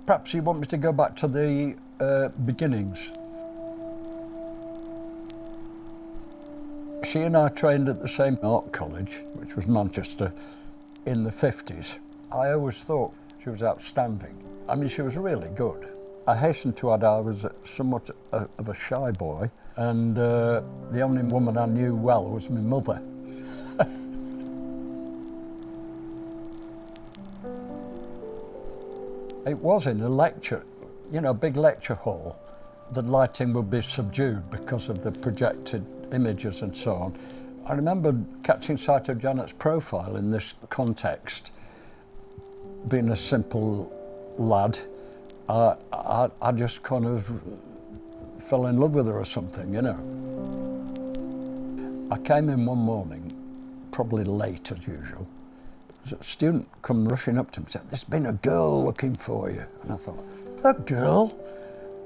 Perhaps you want me to go back to the beginnings. She and I trained at the same art college, which was Manchester, in the 50s. I always thought she was outstanding. I mean, she was really good. I hasten to add I was somewhat of a shy boy, and the only woman I knew well was my mother. It was in a lecture, you know, a big lecture hall. The lighting would be subdued because of the projected images and so on. I remember catching sight of Janet's profile in this context. Being a simple lad, I just kind of fell in love with her or something, you know. I came in one morning, probably late as usual. A student come rushing up to me and said, "There's been a girl looking for you." And I thought, "A girl?"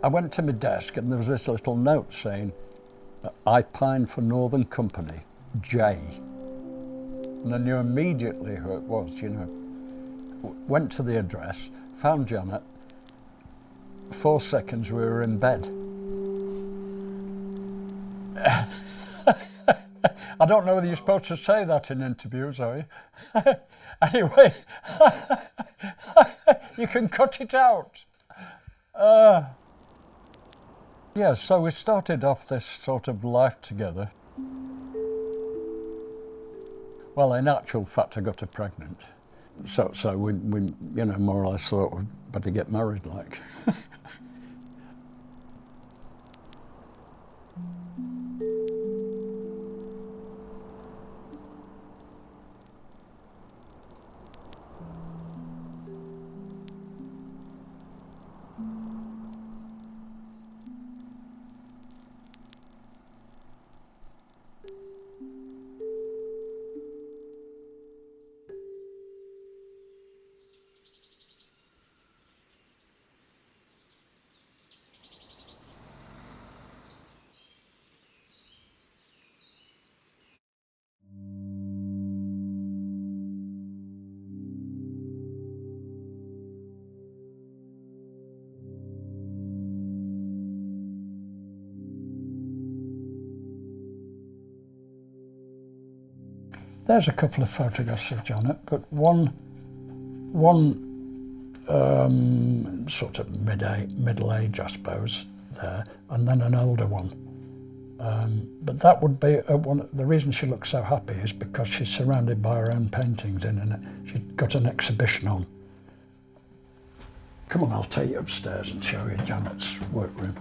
I went to my desk and there was this little note saying, "I pine for Northern Company, J." And I knew immediately who it was, you know. Went to the address, found Janet. 4 seconds we were in bed. I don't know whether you're supposed to say that in interviews, are you? Anyway, you can cut it out. Yeah, so we started off this sort of life together. Well, in actual fact, I got her pregnant. So we you know, more or less thought we'd better get married, like. There's a couple of photographs of Janet, but one sort of middle age, I suppose, there, and then an older one. But that would be one. The reason she looks so happy is because she's surrounded by her own paintings and she's got an exhibition on. Come on, I'll take you upstairs and show you Janet's workroom.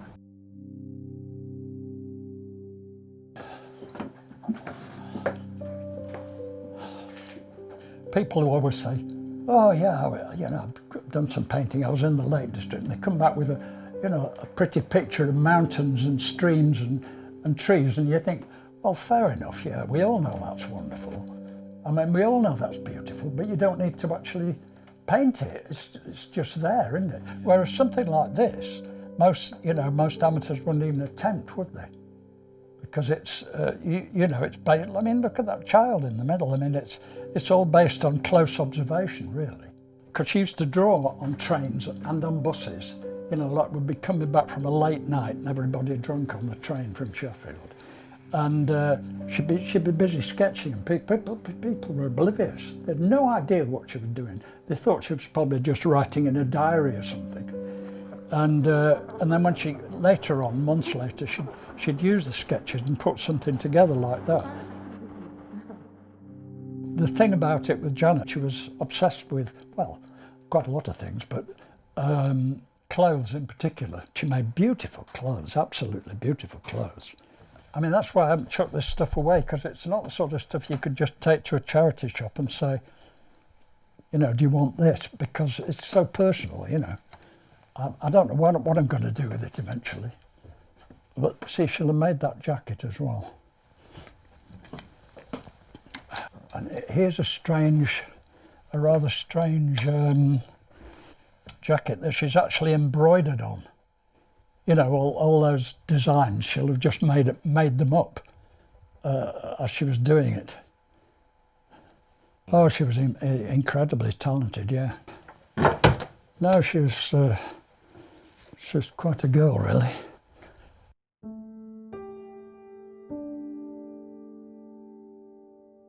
People who always say, "Oh yeah, you know, I've done some painting. I was in the Lake District," and they come back with a pretty picture of mountains and streams and trees, and you think, well, fair enough. Yeah, we all know that's wonderful. I mean, we all know that's beautiful, but you don't need to actually paint it. It's just there, isn't it? Whereas something like this, most amateurs wouldn't even attempt, would they? Because it's, it's based, I mean, look at that child in the middle. I mean, it's all based on close observation, really. Because she used to draw on trains and on buses. You know, like we'd be coming back from a late night and everybody drunk on the train from Sheffield. And she'd be busy sketching, and people were oblivious. They had no idea what she was doing. They thought she was probably just writing in a diary or something. And then when she, later on, months later, she'd use the sketches and put something together like that. The thing about it with Janet, she was obsessed with, well, quite a lot of things, but clothes in particular. She made beautiful clothes, absolutely beautiful clothes. I mean, that's why I haven't chucked this stuff away, because it's not the sort of stuff you could just take to a charity shop and say, you know, do you want this? Because it's so personal, you know. I don't know what I'm going to do with it eventually. But see, she'll have made that jacket as well. And here's a rather strange jacket that she's actually embroidered on. You know, all those designs, she'll have just made them up as she was doing it. Oh, she was incredibly talented, yeah. No, she was quite a girl, really.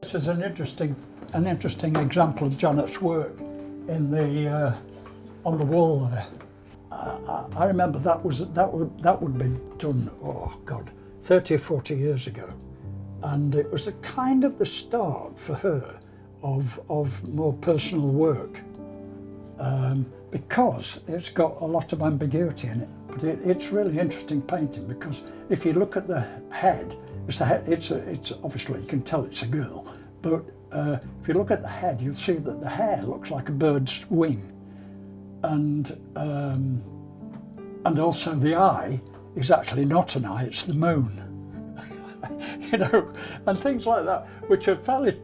This is an interesting example of Janet's work in the on the wall there. I remember that would be done, oh God, 30 or 40 years ago, and it was the start for her of more personal work, because it's got a lot of ambiguity in it. But it's really interesting painting, because if you look at the head, it's obviously, you can tell it's a girl, but if you look at the head, you'll see that the hair looks like a bird's wing, and also the eye is actually not an eye, it's the moon. You know, and things like that, which are fairly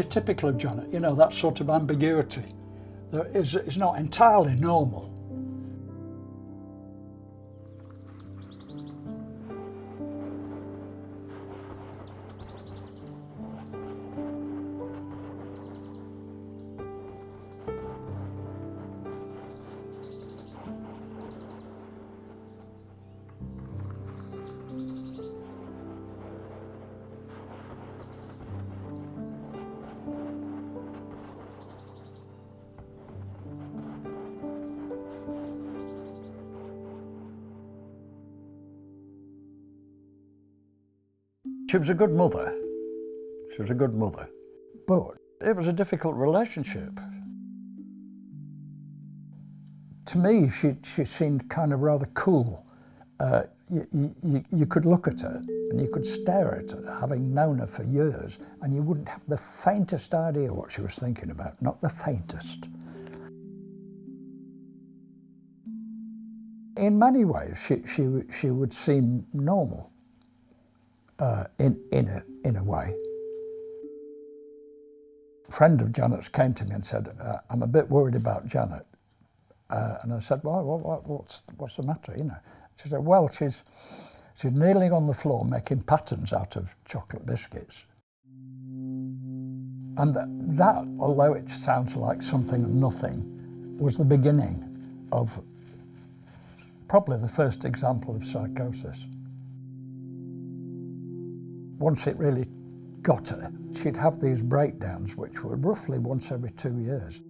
typical of Janet, you know, that sort of ambiguity that is not entirely normal. She was a good mother. She was a good mother. But it was a difficult relationship. To me, she seemed kind of rather cool. You could look at her and you could stare at her, having known her for years, and you wouldn't have the faintest idea what she was thinking about, not the faintest. In many ways, she would seem normal. In a way. A friend of Janet's came to me and said, I'm a bit worried about Janet. And I said, well, what's the matter, you know? She said, well, she's kneeling on the floor making patterns out of chocolate biscuits. And that, although it sounds like something of nothing, was the beginning of probably the first example of psychosis. Once it really got her, she'd have these breakdowns, which were roughly once every 2 years.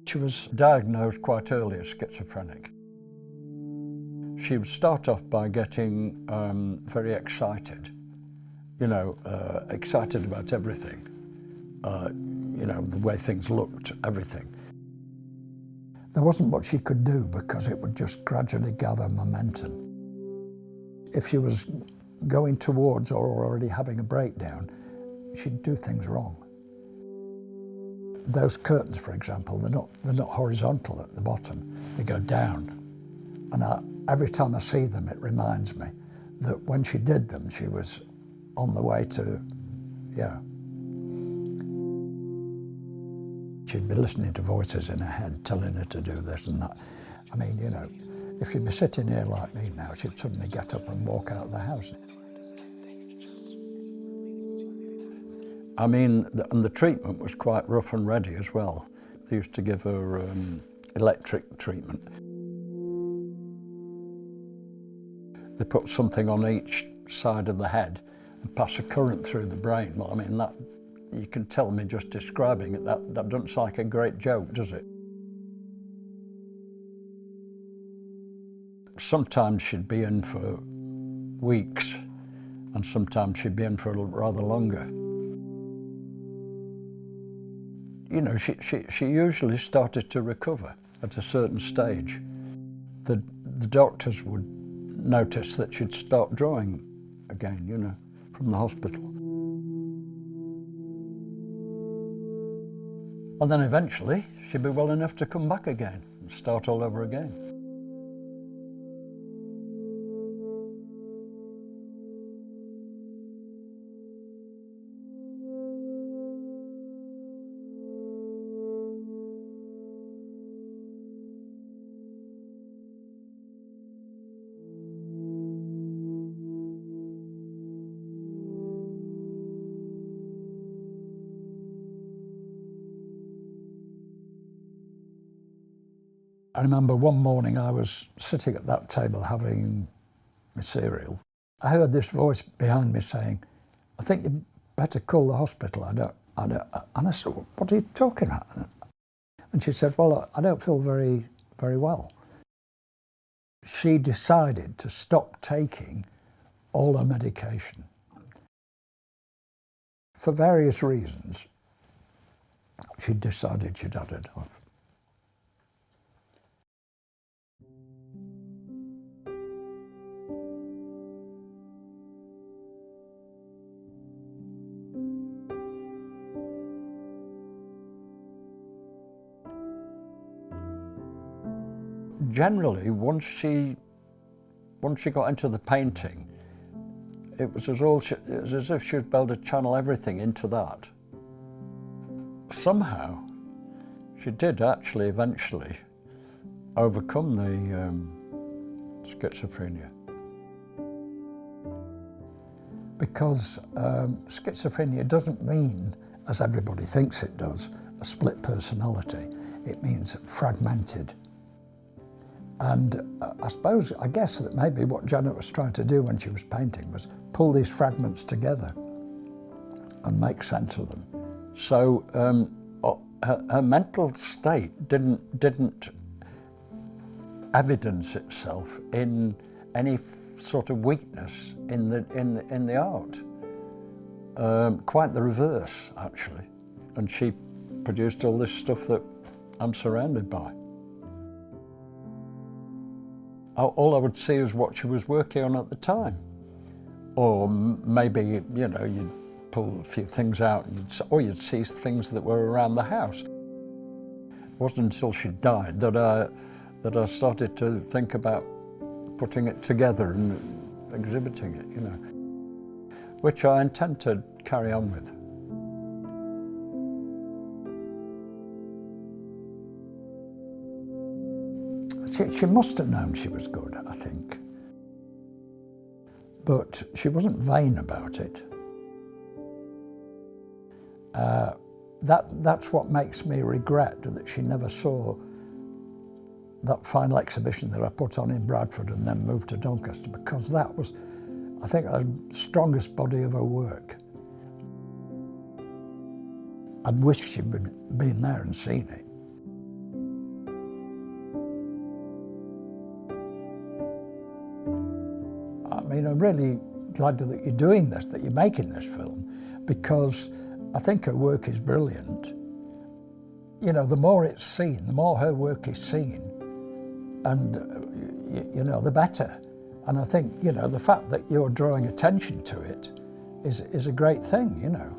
She was diagnosed quite early as schizophrenic. She would start off by getting very excited, you know, excited about everything, you know, the way things looked, everything. There wasn't much she could do because it would just gradually gather momentum. If she was going towards or already having a breakdown, she'd do things wrong. Those curtains, for example, they're not horizontal at the bottom, they go down. And every time I see them, it reminds me that when she did them, she was on the way to, yeah. She'd be listening to voices in her head telling her to do this and that. I mean, you know, if she'd be sitting here like me now, she'd suddenly get up and walk out of the house. I mean, and the treatment was quite rough and ready as well. They used to give her electric treatment. They put something on each side of the head and pass a current through the brain. Well, I mean, that, you can tell me just describing it, that doesn't sound like a great joke, does it? Sometimes she'd be in for weeks, and sometimes she'd be in for rather longer. You know, she usually started to recover at a certain stage. The doctors would notice that she'd start drawing again, you know, from the hospital. And then eventually she'd be well enough to come back again and start all over again. I remember one morning I was sitting at that table having my cereal. I heard this voice behind me saying, "I think you'd better call the hospital. I don't." And I said, "What are you talking about?" And she said, "Well, I don't feel very well." She decided to stop taking all her medication for various reasons. She decided she'd had enough. Generally, once she got into the painting, it was as if she was able to channel everything into that. Somehow, she did actually eventually overcome the schizophrenia. Because schizophrenia doesn't mean, as everybody thinks it does, a split personality. It means fragmented. And I guess that maybe what Janet was trying to do when she was painting was pull these fragments together and make sense of them. So her mental state didn't evidence itself in any sort of weakness in the art. Quite the reverse, actually. And she produced all this stuff that I'm surrounded by. All I would see is what she was working on at the time. Or maybe, you know, you'd pull a few things out, or you'd see things that were around the house. It wasn't until she died that I started to think about putting it together and exhibiting it, you know, which I intend to carry on with. She must have known she was good, I think. But she wasn't vain about it. That's what makes me regret that she never saw that final exhibition that I put on in Bradford and then moved to Doncaster, because that was, I think, the strongest body of her work. I'd wished she'd been there and seen it. I mean, I'm really glad that you're doing this, that you're making this film, because I think her work is brilliant. You know, the more it's seen, the more her work is seen, and, you know, the better. And I think, you know, the fact that you're drawing attention to it is a great thing, you know.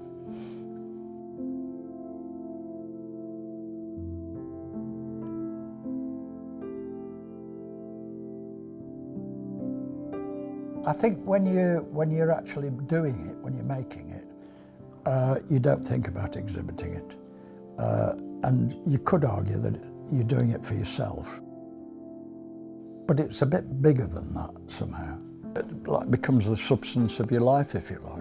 I think when you're actually doing it, when you're making it, you don't think about exhibiting it. And you could argue that you're doing it for yourself. But it's a bit bigger than that somehow. It becomes the substance of your life, if you like.